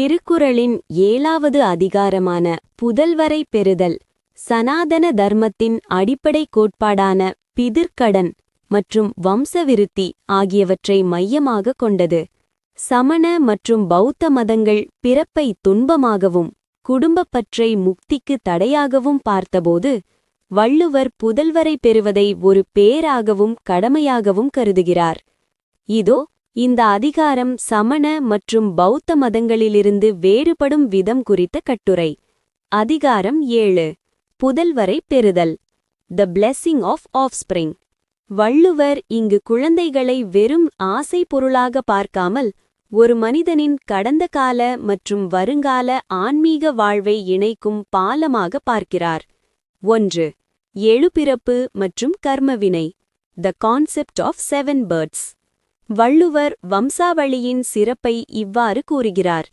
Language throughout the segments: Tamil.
திருக்குறளின் 7வது அதிகாரமான புதல்வரை பெறுதல் சனாதன தர்மத்தின் அடிப்படை கோட்பாடான பிதிர்க்கடன் மற்றும் வம்சவிருத்தி ஆகியவற்றை மையமாகக் கொண்டது. சமண மற்றும் பௌத்த மதங்கள் பிறப்பை துன்பமாகவும் குடும்பப்பற்றை முக்திக்கு தடையாகவும் பார்த்தபோது, வள்ளுவர் புதல்வரை பெறுவதை ஒரு பேறாகவும் கடமையாகவும் கருதுகிறார். இதோ இந்த அதிகாரம் சமண மற்றும் பௌத்த மதங்களிலிருந்து வேறுபடும் விதம் குறித்த கட்டுரை. அதிகாரம் 7. புதல்வரை பெறுதல். The blessing of offspring. Valluvar இங்கு குழந்தைகளை வெறும் ஆசை பொருளாக பார்க்காமல், ஒரு மனிதனின் கடந்த கால மற்றும் வருங்கால ஆன்மீக வாழ்வை இணைக்கும் பாலமாக பார்க்கிறார். 1. எழுபிறப்பு மற்றும் கர்மவினை. The concept of 7 births. Valluvar வம்சாவளியின் சிறப்பை இவ்வாறு கூறுகிறார்.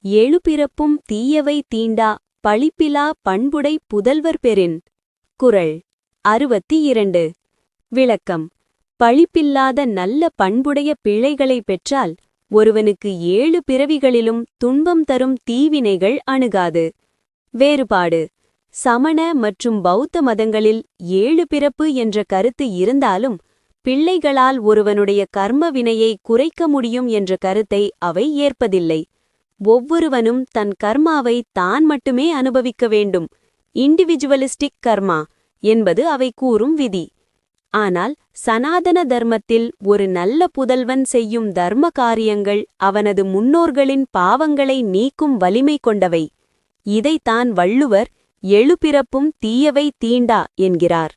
எழுபிறப்பும் தீயவை தீண்டா பழிப்பிலா பண்புடை புதல்வர் பெறின். குறள் 62. விளக்கம். பழிப்பில்லாத நல்ல பண்புடைய பிள்ளைகளை பெற்றால் ஒருவனுக்கு 7 பிறவிகளிலும் துன்பம் தரும் தீவினைகள் அணுகாது. வேறுபாடு. சமண மற்றும் பௌத்த மதங்களில் 7 பிறப்பு என்ற கருத்து இருந்தாலும், பிள்ளைகளால் ஒருவனுடைய கர்ம வினையை குறைக்க முடியும் என்ற கருத்தை அவை ஏற்பதில்லை. ஒவ்வொருவனும் தன் கர்மாவை தான் மட்டுமே அனுபவிக்க வேண்டும், இண்டிவிஜுவலிஸ்டிக் கர்மா என்பது அவை கூறும் விதி. ஆனால் சனாதன தர்மத்தில் ஒரு நல்ல புதல்வன் செய்யும் தர்ம காரியங்கள் அவனது முன்னோர்களின் பாவங்களை நீக்கும் வலிமை கொண்டவை. இதைத்தான் வள்ளுவர் எழுபிறப்பும் தீயவை தீண்டா என்கிறார்.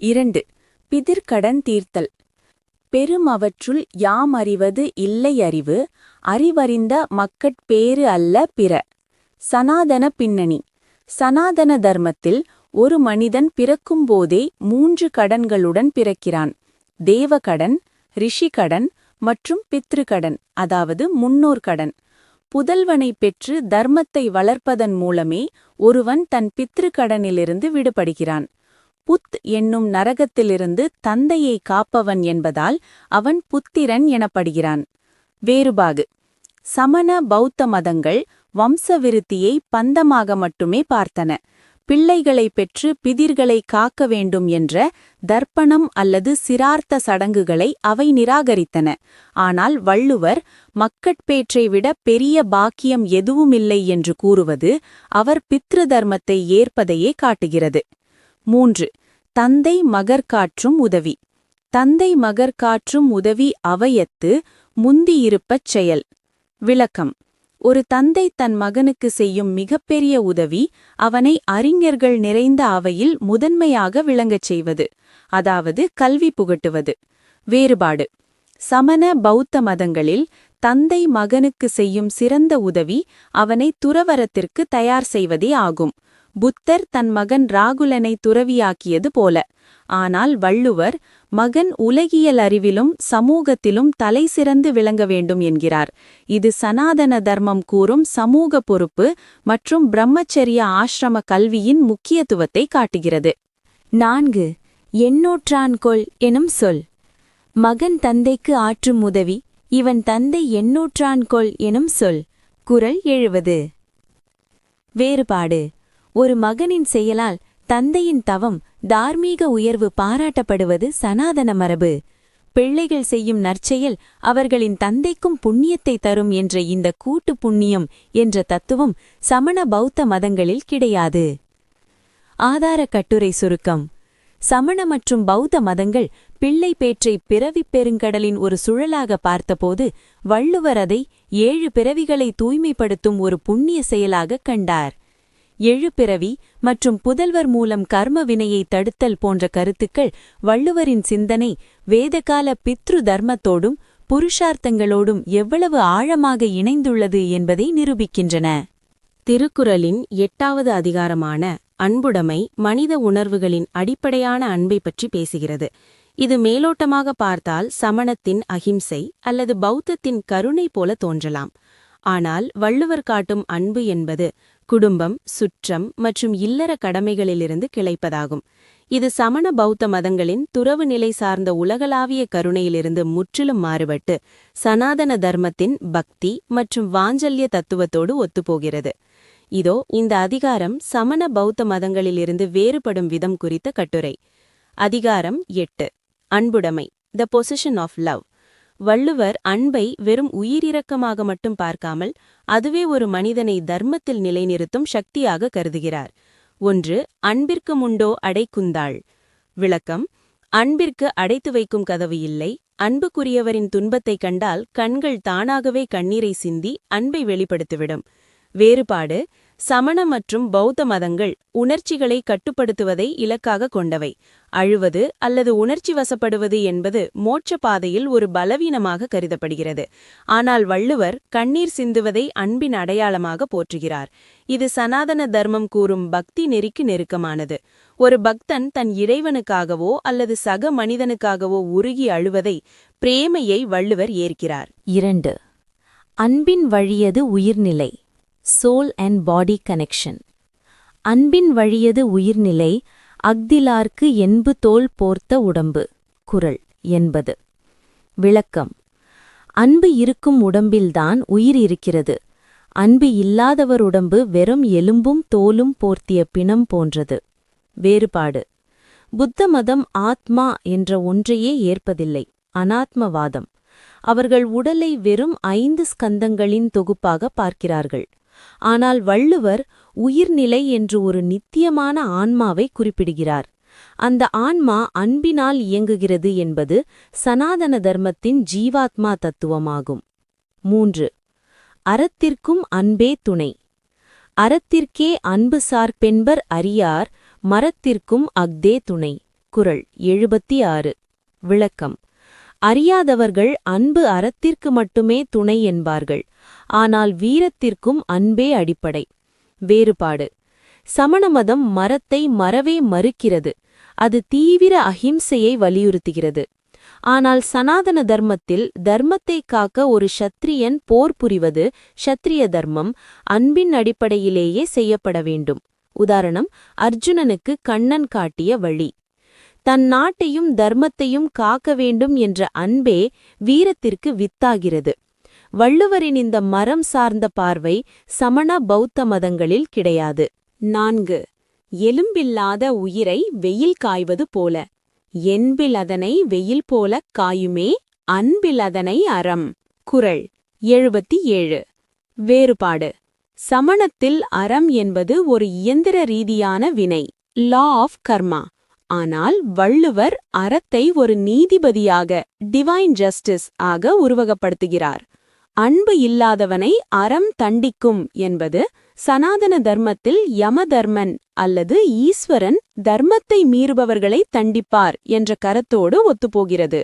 2. பிதிர்க்கடன் தீர்த்தல். பெரும் அவற்றுள் யாம் அறிவது இல்லை அறிவு, அறிவறிந்த மக்கட்பேறு அல்ல பிற. சனாதன பின்னணி. சனாதன தர்மத்தில் ஒரு மனிதன் பிறக்கும்போதே 3 கடன்களுடன் பிறக்கிறான். தேவகடன், ரிஷிகடன் மற்றும் பித்ருக்கடன், அதாவது முன்னோர் கடன். புதல்வனை பெற்று தர்மத்தை வளர்ப்பதன் மூலமே ஒருவன் தன் பித்ருக்கடனிலிருந்து விடுபடுகிறான். புத் என்னும் நரகத்திலிருந்து தந்தையை காப்பவன் என்பதால் அவன் புத்திரன் எனப்படுகிறான். வேறுபாடு. சமண பௌத்த மதங்கள் வம்சவிருத்தியை பந்தமாக மட்டுமே பார்த்தன. பிள்ளைகளை பெற்று பிதிர்களை காக்க வேண்டும் என்ற தர்ப்பணம் அல்லது சிரார்த்த சடங்குகளை அவை நிராகரித்தன. ஆனால் வள்ளுவர் மக்கட்பேற்றை விட பெரிய பாக்கியம் எதுவுமில்லை என்று கூறுவது அவர் பித்ரு தர்மத்தை ஏற்பதையே காட்டுகிறது. 3. தந்தை மகர்காற்றும் உதவி. தந்தை மகர்காற்றும் உதவி அவையத்து முந்தியிருப்பச் செயல். விளக்கம். ஒரு தந்தை தன் மகனுக்கு செய்யும் மிகப்பெரிய உதவி அவனை அறிஞர்கள் நிறைந்த அவையில் முதன்மையாக விளங்கச் செய்வது, அதாவது கல்வி புகட்டுவது. வேறுபாடு. சமண பௌத்த மதங்களில் தந்தை மகனுக்கு செய்யும் சிறந்த உதவி அவனை துறவரத்திற்கு தயார் செய்வதே ஆகும். புத்தர் தன் மகன் ராகுலனை துறவியாக்கியது போல. ஆனால் வள்ளுவர் மகன் உலகியல் அறிவிலும் சமூகத்திலும் தலை சிறந்து விளங்க வேண்டும் என்கிறார். இது சனாதன தர்மம் கூறும் சமூக பொறுப்பு மற்றும் பிரம்மச்சரிய ஆசிரம கல்வியின் முக்கியத்துவத்தை காட்டுகிறது. 4. எண்ணூற்றான்கொள் எனும் சொல். மகன் தந்தைக்கு ஆற்றும் உதவி இவன் தந்தை எண்ணூற்றான்கொள் எனும் சொல். குறள் 70. வேறுபாடு. ஒரு மகனின் செயலால் தந்தையின் தவம் தார்மீக உயர்வு பாராட்டப்படுவது சனாதன மரபு. பிள்ளைகள் செய்யும் நற்செயல் அவர்களின் தந்தைக்கும் புண்ணியத்தை தரும் என்ற இந்த கூட்டு புண்ணியம் என்ற தத்துவம் சமண பௌத்த மதங்களில் கிடையாது. ஆதார கட்டுரை சுருக்கம். சமண மற்றும் பௌத்த மதங்கள் பிள்ளை பேற்றை பிறவிப் பெருங்கடலின் ஒரு சுழலாக பார்த்தபோது, வள்ளுவர் அதை 7 பிறவிகளை தூய்மைப்படுத்தும் ஒரு புண்ணிய செயலாகக் கண்டார். 7 பிறவி மற்றும் புதல்வர் மூலம் கர்ம வினையை தடுத்தல் போன்ற கருத்துக்கள் வள்ளுவரின் சிந்தனை வேதகால பித்ரு தர்மத்தோடும் புருஷார்த்தங்களோடும் எவ்வளவு ஆழமாக இணைந்துள்ளது என்பதை நிரூபிக்கின்றன. திருக்குறளின் 8வது அதிகாரமான அன்புடைமை மனித உணர்வுகளின் அடிப்படையான அன்பை பற்றி பேசுகிறது. இது மேலோட்டமாக பார்த்தால் சமணத்தின் அகிம்சை அல்லது பௌத்தத்தின் கருணை போல தோன்றலாம். ஆனால் வள்ளுவர் காட்டும் அன்பு என்பது குடும்பம், சுற்றம் மற்றும் இல்லற கடமைகளிலிருந்து கிளைப்பதாகும். இது சமண பௌத்த மதங்களின் துறவு நிலை சார்ந்த உலகளாவிய கருணையிலிருந்து முற்றிலும் மாறுபட்டு சனாதன தர்மத்தின் பக்தி மற்றும் வாஞ்சல்ய தத்துவத்தோடு ஒத்துப்போகிறது. இதோ இந்த அதிகாரம் சமண பௌத்த மதங்களிலிருந்து வேறுபடும் விதம் குறித்த கட்டுரை. அதிகாரம் 8. அன்புடைமை, the possession of love. Valluvar அன்பை வெறும் உயிரிரக்கமாக மட்டும் பார்க்காமல் அதுவே ஒரு மனிதனை தர்மத்தில் நிலைநிறுத்தும் சக்தியாக கருதுகிறார். 1. அன்பிற்கு முண்டோ அடைக்குந்தாள். விளக்கம்: அன்பிற்கு அடைத்து வைக்கும் கதவு இல்லை. அன்புக்குரியவரின் துன்பத்தைக் கண்டால் கண்கள் தானாகவே கண்ணீரை சிந்தி அன்பை வெளிப்படுத்திவிடும். வேறுபாடு: சமண மற்றும் பௌத்த மதங்கள் உணர்ச்சிகளை கட்டுப்படுத்துவதை இலக்காக கொண்டவை. அழுவது அல்லது உணர்ச்சி வசப்படுவது என்பது மோட்ச பாதையில் ஒரு பலவீனமாக கருதப்படுகிறது. ஆனால் வள்ளுவர் கண்ணீர் சிந்துவதை அன்பின் அடையாளமாக போற்றுகிறார். இது சனாதன தர்மம் கூறும் பக்தி நெறிக்கு நெருக்கமானது. ஒரு பக்தன் தன் இறைவனுக்காகவோ அல்லது சக மனிதனுக்காகவோ உருகி அழுவதை, பிரேமையை வள்ளுவர் ஏற்கிறார். 2. அன்பின் வழியது உயிர்நிலை, சோல் அண்ட் பாடி கனெக்ஷன். அன்பின் வழியது உயிர்நிலை, அஃதிலார்க்கு என்பு தோல் போர்த்த உடம்பு. குறள் 80. விளக்கம்: அன்பு இருக்கும் உடம்பில்தான் உயிர் இருக்கிறது. அன்பு இல்லாதவர் உடம்பு வெறும் எலும்பும் தோலும் போர்த்திய பிணம் போன்றது. வேறுபாடு: புத்த மதம் ஆத்மா என்ற ஒன்றையே ஏற்பதில்லை, அனாத்மவாதம். அவர்கள் உடலை வெறும் 5 ஸ்கந்தங்களின் தொகுப்பாக பார்க்கிறார்கள். ஆனால் வள்ளுவர் உயிர்நிலை என்று ஒரு நித்தியமான ஆன்மாவை குறிப்பிடுகிறார். அந்த ஆன்மா அன்பினால் இயங்குகிறது என்பது சனாதன தர்மத்தின் ஜீவாத்மா தத்துவமாகும். 3. அறத்திற்கும் அன்பே துணை. அறத்திற்கே அன்பு சார்பென்பர் அறியார், மரத்திற்கும் அஃதே துணை. குறள் 76. விளக்கம்: அறியாதவர்கள் அன்பு அறத்திற்கு மட்டுமே துணை என்பார்கள். ஆனால் வீரத்திற்கும் அன்பே அடிப்படை. வேறுபாடு: சமண மதம் மரத்தை மறவே மறுக்கிறது. அது தீவிர அஹிம்சையை வலியுறுத்துகிறது. ஆனால் சனாதன தர்மத்தில் தர்மத்தை காக்க ஒரு ஷத்திரியன் போர் புரிவது ஷத்திரிய தர்மம், அன்பின் அடிப்படையிலேயே செய்யப்பட வேண்டும். உதாரணம்: அர்ஜுனனுக்கு கண்ணன் காட்டிய வழி. தன் நாட்டையும் தர்மத்தையும் காக்க வேண்டும் என்ற அன்பே வீரத்திற்கு வித்தாகிறது. வள்ளுவரின் இந்த மரம் சார்ந்த பார்வை சமண பௌத்த மதங்களில் கிடையாது. 4. எலும்பில்லாத உயிரை வெயில் காய்வது போல. என்பில் அதனை வெயில் போலக் காயுமே, அன்பில் அதனை அறம். குறள் 77. வேறுபாடு: சமணத்தில் அறம் என்பது ஒரு இயந்திர ரீதியான வினை, லா ஆஃப் கர்மா. ஆனால் வள்ளுவர் அறத்தை ஒரு நீதிபதியாக, டிவைன் ஜஸ்டிஸ் ஆக உருவகப்படுத்துகிறார். அன்பு இல்லாதவனை அறம் தண்டிக்கும் என்பது சனாதன தர்மத்தில் யமதர்மன் அல்லது ஈஸ்வரன் தர்மத்தை மீறுபவர்களை தண்டிப்பார் என்ற கருத்தோடு ஒத்துப்போகிறது.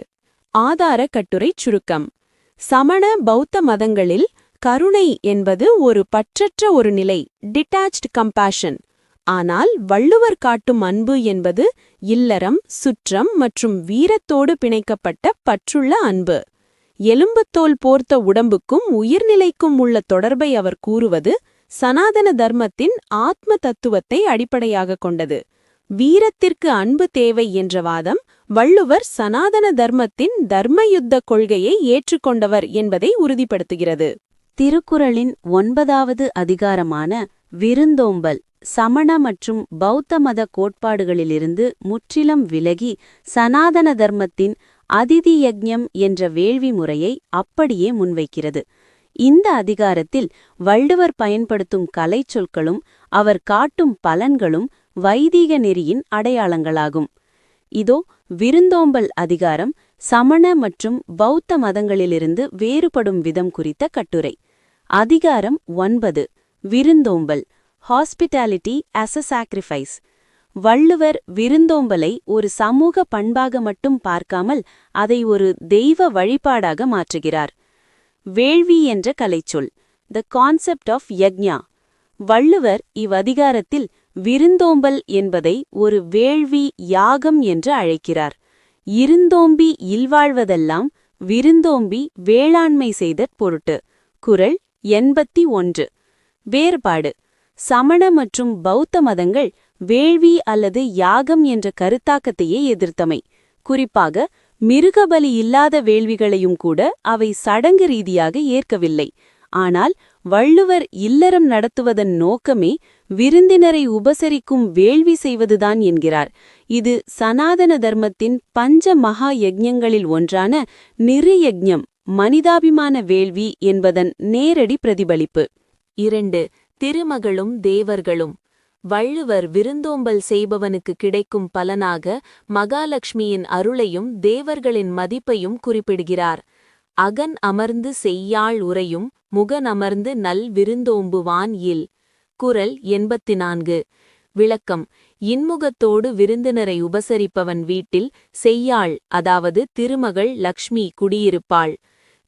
ஆதார கட்டுரை சுருக்கம்: சமண பௌத்த மதங்களில் கருணை என்பது ஒரு பற்றற்ற ஒரு நிலை, டிட்டாச்ட் கம்பேஷன். ஆனால் வள்ளுவர் காட்டும் அன்பு என்பது இல்லறம், சுற்றம் மற்றும் வீரத்தோடு பிணைக்கப்பட்ட பற்றுள்ள அன்பு. எலும்புத்தோல் போர்த்த உடம்புக்கும் உயிர்நிலைக்கும் உள்ள தொடர்பை அவர் கூறுவது சனாதன தர்மத்தின் ஆத்ம தத்துவத்தை அடிப்படையாக கொண்டது. வீரத்திற்கு அன்பு தேவை என்ற வாதம் வள்ளுவர் சனாதன தர்மத்தின் தர்மயுத்த கொள்கையை ஏற்றுக்கொண்டவர் என்பதை உறுதிப்படுத்துகிறது. திருக்குறளின் 9வது அதிகாரமான விருந்தோம்பல் சமண மற்றும் பௌத்த மத கோட்பாடுகளிலிருந்து முற்றிலும் விலகி சனாதன தர்மத்தின் அதிதி யக்ஞம் என்ற வேள்வி முறையை அப்படியே முன்வைக்கிறது. இந்த அதிகாரத்தில் வள்ளுவர் பயன்படுத்தும் கலைச்சொற்களும் அவர் காட்டும் பலன்களும் வைதீக நெறியின் அடையாளங்களாகும். இதோ விருந்தோம்பல் அதிகாரம் சமண மற்றும் பௌத்த மதங்களிலிருந்து வேறுபடும் விதம் குறித்த கட்டுரை. அதிகாரம் 9. விருந்தோம்பல், hospitality as a sacrifice. Valluvar விருந்தோம்பலை ஒரு சமூக பண்பாக மட்டும் பார்க்காமல் அதை ஒரு தெய்வ வழிபாடாக மாற்றுகிறார். வேள்வி என்ற கலைச்சொல், the concept of yajna. Valluvar இவ்வதிகாரத்தில் விருந்தோம்பல் என்பதை ஒரு வேள்வி, யாகம் என்று அழைக்கிறார். இருந்தோம்பி இல்வாழ்வதெல்லாம் விருந்தோம்பி வேளாண்மை செய்தற் பொருட்டு. குறள் 81. வேறுபாடு. சமண மற்றும் பௌத்த மதங்கள் வேள்வி அல்லது யாகம் என்ற கருத்தாக்கத்தையே எதிர்த்தமை. குறிப்பாக மிருகபலி இல்லாத வேள்விகளையும் கூட அவை சடங்கு ரீதியாக ஏற்கவில்லை. ஆனால் வள்ளுவர் இல்லறம் நடத்துவதன் நோக்கமே விருந்தினரை உபசரிக்கும் வேள்வி செய்வதுதான் என்கிறார். இது சனாதன தர்மத்தின் பஞ்ச மகா யஜ்ஞங்களில் ஒன்றான நிருயஜ்ஞம், மனிதாபிமான வேள்வி என்பதன் நேரடி பிரதிபலிப்பு. 2. திருமகளும் தேவர்களும். வள்ளுவர் விருந்தோம்பல் செய்பவனுக்கு கிடைக்கும் பலனாக மகாலட்சுமியின் அருளையும் தேவர்களின் மதிப்பையும் குறிப்பிடுகிறார். அகன் அமர்ந்து செய்யாள் உரையும் முகனமர்ந்து நல் விருந்தோம்புவான் இல். குறள் 84. விளக்கம். இன்முகத்தோடு விருந்தினரை உபசரிப்பவன் வீட்டில் செய்யாள், அதாவது திருமகள் லக்ஷ்மி குடியிருப்பாள்.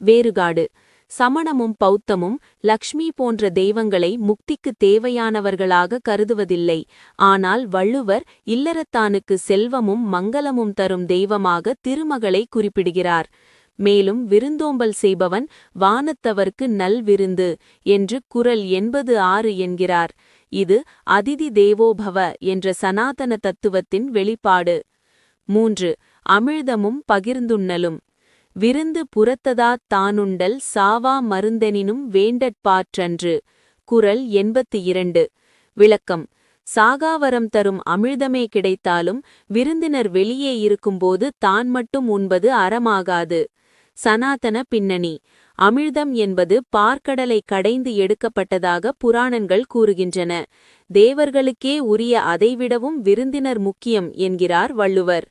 வேறுபாடு. சமணமும் பௌத்தமும் லக்ஷ்மி போன்ற தெய்வங்களை முக்திக்கு தேவையானவர்களாக கருதுவதில்லை. ஆனால் வள்ளுவர் இல்லறத்தானுக்கு செல்வமும் மங்களமும் தரும் தெய்வமாக திருமகளை குறிப்பிடுகிறார். மேலும் விருந்தோம்பல் செய்பவன் வானத்தவர்க்கு நல் விருந்து என்று குறள் 86 என்கிறார். இது அதிதி தேவோபவ என்ற சனாதன தத்துவத்தின் வெளிப்பாடு. 3. அமிழ்தமும் பகிர்ந்துண்ணலும். விருந்து புறத்ததாத் தானுண்டல் சாவா மருந்தெனினும் வேண்டற்பாற்றன்று. குறள் 82. விளக்கம். சாகாவரம் தரும் அமிழ்தமே கிடைத்தாலும் விருந்தினர் வெளியே இருக்கும்போது தான் மட்டும் உண்பது அறமாகாது. சனாதன பின்னணி. அமிழ்தம் என்பது பார்க்கடலை கடைந்து எடுக்கப்பட்டதாக புராணங்கள் கூறுகின்றன. தேவர்களுக்கே உரிய அதைவிடவும் விருந்தினர் முக்கியம் என்கிறார் வள்ளுவர்.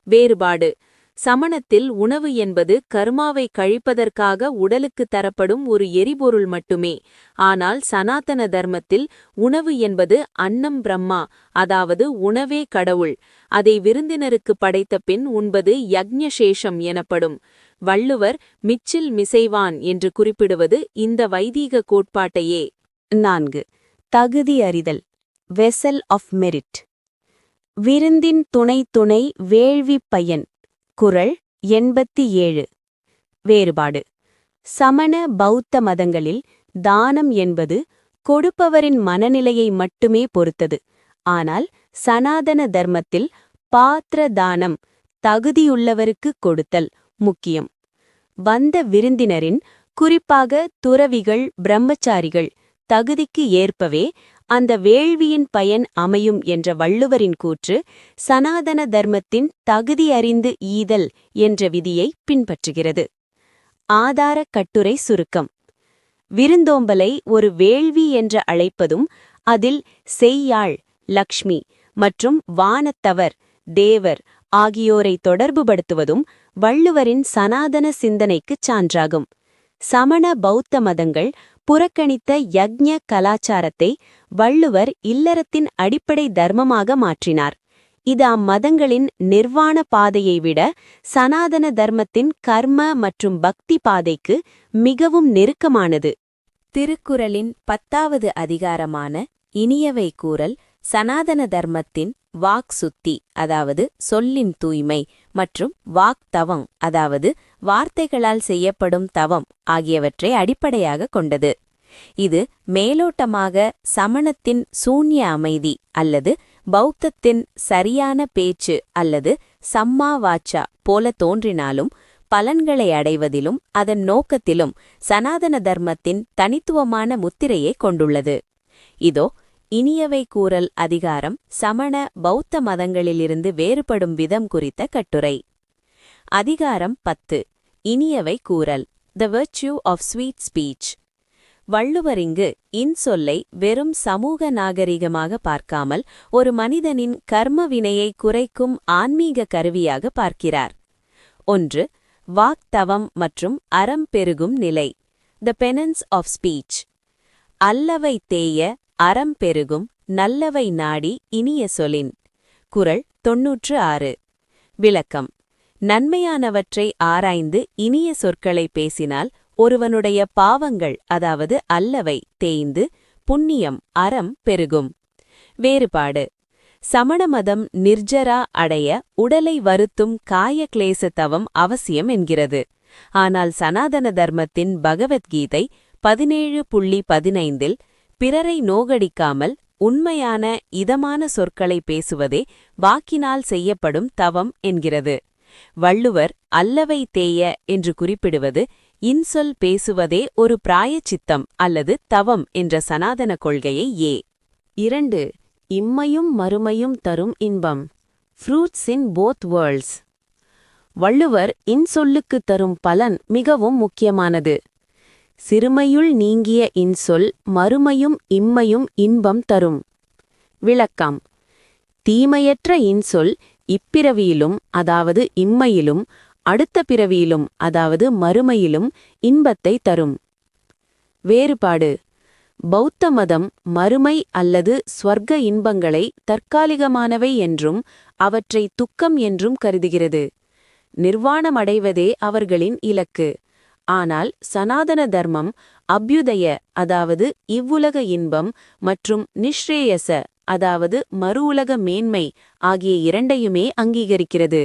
வேறுபாடு. சமணத்தில் உணவு என்பது கர்மாவை கழிப்பதற்காக உடலுக்கு தரப்படும் ஒரு எரிபொருள் மட்டுமே. ஆனால் சனாதன தர்மத்தில் உணவு என்பது அன்னம் பிரம்மா, அதாவது உணவே கடவுள். அதை விருந்தினருக்கு படைத்த பின் உண்பது யக்ஞசேஷம் எனப்படும். வள்ளுவர் மிச்சில் மிசைவான் என்று குறிப்பிடுவது இந்த வைதீக கோட்பாட்டையே. 4. தகுதி அறிதல். Vessel of merit. விருந்தின் துணை வேள்வி பயன். குறள் 87. வேறுபாடு. சமண பௌத்த மதங்களில் தானம் என்பது கொடுப்பவரின் மனநிலையை மட்டுமே பொறுத்தது. ஆனால் சனாதன தர்மத்தில் பாத்திர தானம், தகுதியுள்ளவருக்கு கொடுத்தல் முக்கியம். வந்த விருந்தினரின், குறிப்பாக துறவிகள் பிரம்மச்சாரிகள் தகுதிக்கு ஏற்பவே அந்த வேள்வியின் பயன் அமையும் என்ற வள்ளுவரின் கூற்று சனாதன தர்மத்தின் தகுதி அறிந்து ஈதல் என்ற விதியை பின்பற்றுகிறது. ஆதார கட்டுரை சுருக்கம். விருந்தோம்பலை ஒரு வேள்வி என்று அழைப்பதும் அதில் செய்யாள் லக்ஷ்மி மற்றும் வானத்தவர் தேவர் ஆகியோரை தொடர்புபடுத்துவதும் வள்ளுவரின் சனாதன சிந்தனைக்குச் சான்றாகும். சமண பௌத்த மதங்கள் புறக்கணித்த யக்ஞ கலாச்சாரத்தை வள்ளுவர் இல்லறத்தின் அடிப்படை தர்மமாக மாற்றினார். இது அம்மதங்களின் நிர்வாண பாதையை விட சனாதன தர்மத்தின் கர்ம மற்றும் பக்தி பாதைக்கு மிகவும் நெருக்கமானது. திருக்குறளின் 10வது அதிகாரமான இனியவை கூறல் சனாதன தர்மத்தின் வாக் சுத்தி, அதாவது சொல்லின் தூய்மை, மற்றும் வாக் தவம், அதாவது வார்த்தைகளால் செய்யப்படும் தவம் ஆகியவற்றை அடிப்படையாக கொண்டது. இது மேலோட்டமாக சமணத்தின் சூன்ய அமைதி அல்லது பௌத்தத்தின் சரியான பேச்சு அல்லது சம்மா வாச்சா போல தோன்றினாலும் பலன்களை அடைவதிலும் அதன் நோக்கத்திலும் சனாதன தர்மத்தின் தனித்துவமான முத்திரையை கொண்டுள்ளது. இதோ இனியவை கூறல் அதிகாரம் சமண பௌத்த மதங்களிலிருந்து வேறுபடும் விதம் குறித்த கட்டுரை. அதிகாரம் 10. இனியவை கூறல். த வெர்ച്யூ ஆஃப் ஸ்வீட் ஸ்பீச். வள்ளுவர் இங்கு இன்சொல்லை வெறும் சமூக நாகரிகமாக பார்க்காமல் ஒரு மனிதனின் கர்ம வினையை குறைக்கும் ஆன்மீக கருவியாக பார்க்கிறார். 1. வாக்தவம் மற்றும் அறம் பெருகும் நிலை. த பெனன்ஸ் ஆஃப் ஸ்பீச். அல்லவை தேய அறம் பெருகும் நல்லவை நாடி இனிய சொலின். குறள் 96. விளக்கம். நன்மையானவற்றை ஆராய்ந்து இனிய சொற்களை பேசினால் ஒருவனுடைய பாவங்கள், அதாவது அல்லவை, தேய்ந்து புண்ணியம் அறம் பெருகும். வேறுபாடு. சமண மதம் நிர்ஜரா அடைய உடலை வருத்தும் காய கிளேச தவம் அவசியம் என்கிறது. ஆனால் சனாதன தர்மத்தின் பகவத்கீதை 17.15 பிறரை நோகடிக்காமல் உண்மையான இதமான சொற்களை பேசுவதே வாக்கினால் செய்யப்படும் தவம் என்கிறது. வள்ளுவர் அல்லவை தேய என்று குறிப்பிடுவது இன்சொல் பேசுவதே ஒரு பிராயச்சித்தம் அல்லது தவம் என்ற சனாதன கொள்கையை 2 இம்மையும் மறுமையும் தரும் இன்பம். Fruits in both worlds. Valluvar இன்சொல்லுக்கு தரும் பலன் மிகவும் முக்கியமானது. சிறுமையுள் நீங்கிய இன்சொல் மறுமையும் இம்மையும் இன்பம் தரும். விளக்கம்: தீமையற்ற இன்சொல் இப்பிறவியிலும் அதாவது இம்மையிலும், அடுத்த பிறவியிலும் அதாவது மறுமையிலும் இன்பத்தை தரும். வேறுபாடு: பௌத்த மதம் மறுமை அல்லது ஸ்வர்க்க இன்பங்களை தற்காலிகமானவை என்றும் அவற்றை துக்கம் என்றும் கருதுகிறது. நிர்வாணமடைவதே அவர்களின் இலக்கு. ஆனால் சனாதன தர்மம் அப்யுதய அதாவது இவ்வுலக இன்பம் மற்றும் நிஷ்ரேயச அதாவது மறுவுலக மேன்மை ஆகிய இரண்டையுமே அங்கீகரிக்கிறது.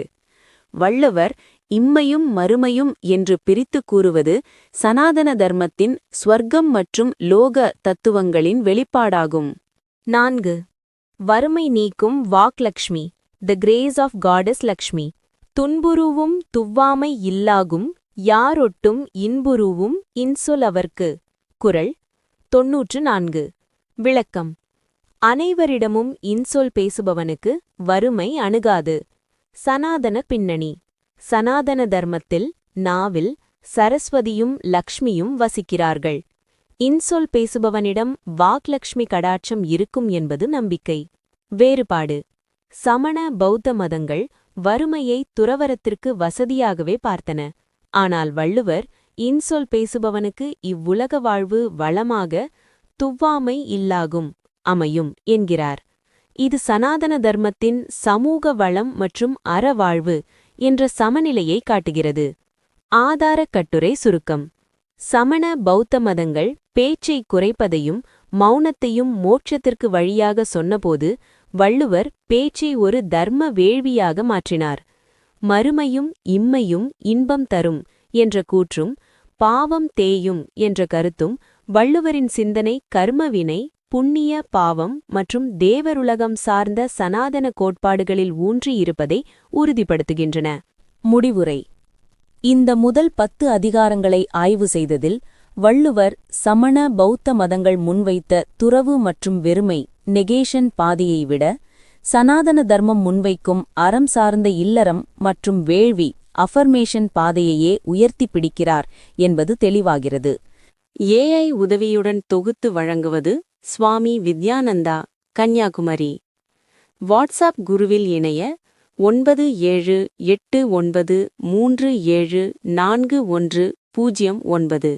வள்ளுவர் இம்மையும் மறுமையும் என்று பிரித்து கூறுவது சனாதன தர்மத்தின் ஸ்வர்க்கம் மற்றும் லோக தத்துவங்களின் வெளிப்பாடாகும். 4 வறுமை நீக்கும் Vaglakshmi. The grace of goddess Lakshmi. துன்புருவும் துவ்வாமை இல்லாகும் யாரொட்டும் இன்புருவும் இன்சொல் அவர்க்கு. குறள் 94. விளக்கம்: அனைவரிடமும் இன்சொல் பேசுபவனுக்கு வறுமை அணுகாது. சனாதன பின்னணி: சனாதன தர்மத்தில் நாவில் சரஸ்வதியும் லக்ஷ்மியும் வசிக்கிறார்கள். இன்சொல் பேசுபவனிடம் வாக்லக்ஷ்மி கடாட்சம் இருக்கும் என்பது நம்பிக்கை. வேறுபாடு: சமண பௌத்த மதங்கள் வறுமையை துறவரத்திற்கு வசதியாகவே பார்த்தன. ஆனால் வள்ளுவர் இன்சொல் பேசுபவனுக்கு இவ்வுலக வாழ்வு வளமாக துவ்வாமை இல்லாகும் அமையும் என்கிறார். இது சனாதன தர்மத்தின் சமூக வளம் மற்றும் அறவாழ்வு என்ற சமநிலையை காட்டுகிறது. ஆதாரக் கட்டுரை சுருக்கம்: சமண பௌத்த மதங்கள் பேச்சை குறைப்பதையும் மௌனத்தையும் மோட்சத்திற்கு வழியாக சொன்னபோது வள்ளுவர் பேச்சை ஒரு தர்ம வேள்வியாக மாற்றினார். மறுமையும் இம்மையும் இன்பம் தரும் என்ற கூற்றும் பாவம் தேயும் என்ற கருத்தும் வள்ளுவரின் சிந்தனை கர்மவினை, புண்ணிய, பாவம் மற்றும் தேவருலகம் சார்ந்த சனாதன கோட்பாடுகளில் ஊன்றியிருப்பதை உறுதிப்படுத்துகின்றன. முடிவுரை: இந்த முதல் 10 அதிகாரங்களை ஆய்வு செய்ததில் வள்ளுவர் சமண பௌத்த மதங்கள் முன்வைத்த துறவு மற்றும் வெறுமை நெகேஷன் பாதையை விட சனாதன தர்மம் முன்வைக்கும் அறம் சார்ந்த இல்லறம் மற்றும் வேள்வி அஃபர்மேஷன் பாதையையே உயர்த்தி பிடிக்கிறார் என்பது தெளிவாகிறது. AI உதவியுடன் தொகுத்து வழங்குவது சுவாமி வித்யானந்தா, கன்னியாகுமரி. வாட்ஸ்அப் குருவில் இணைய 9789374109.